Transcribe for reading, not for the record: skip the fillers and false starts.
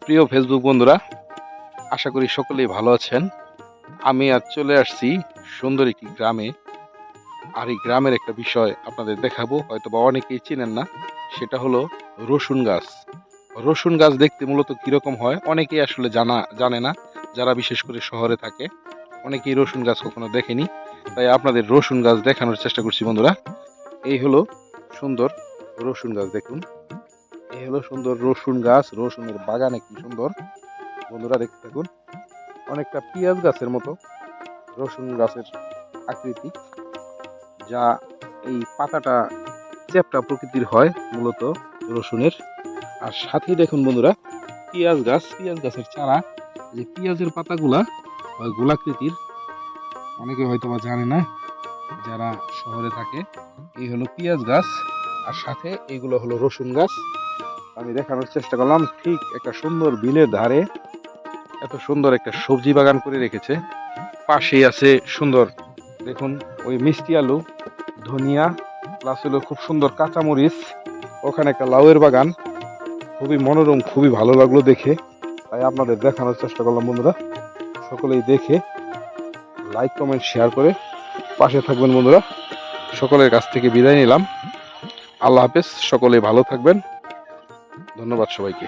প্রিয় ফেসবুক বন্ধুরা, আশা করি সকলেই ভালো আছেন। আমি আজ চলে আসছি সুন্দর একটি গ্রামে। আর এই গ্রামের একটা বিষয় আপনাদের দেখাবো, হয়তো বা অনেকেই চিনেন না। সেটা হলো রসুন গাছ। রসুন গাছ দেখতে মূলত কিরকম হয় অনেকেই আসলে জানে না। যারা বিশেষ করে শহরে থাকে অনেকেই রসুন গাছ কখনো দেখেনি। তাই আপনাদের রসুন গাছ দেখানোর চেষ্টা করছি বন্ধুরা। এই হলো সুন্দর রসুন গাছ, দেখুন। এই হলো সুন্দর রসুন গাছ, রসুনের বাগানে কি সুন্দর। বন্ধুরা দেখতে থাকুন। অনেকটা পেঁয়াজ গাছের মতো রসুন গাছের আকৃতি, যা এই পাতাটা চ্যাপ্টা প্রকৃতির হয় মূলত রসুনের। আর সাথেই দেখুন বন্ধুরা, পেঁয়াজ গাছের চারা। যে পেঁয়াজের পাতাগুলা হয় গোলাকৃতির, অনেকে হয়তো বা জানে না যারা শহরে থাকে। এই হলো পেঁয়াজ গাছ, আর সাথে এগুলো হলো রসুন গাছ। আমি দেখানোর চেষ্টা করলাম ঠিক একটা সুন্দর বিলের ধারে এত সুন্দর একটা সবজি বাগান করে রেখেছে। পাশেই আছে সুন্দর, দেখুন, ওই মিষ্টি আলু, ধনিয়া, প্লাস হলো খুব সুন্দর কাঁচামরিচ। ওখানে একটা লাউয়ের বাগান, খুবই মনোরম, খুবই ভালো লাগলো দেখে। তাই আপনাদের দেখানোর চেষ্টা করলাম বন্ধুরা। সকলেই দেখে লাইক কমেন্ট শেয়ার করে পাশে থাকবেন বন্ধুরা। সকলের কাছ থেকে বিদায় নিলাম। আল্লাহ হাফেজ, সকলেই ভালো থাকবেন। ধন্যবাদ সবাইকে।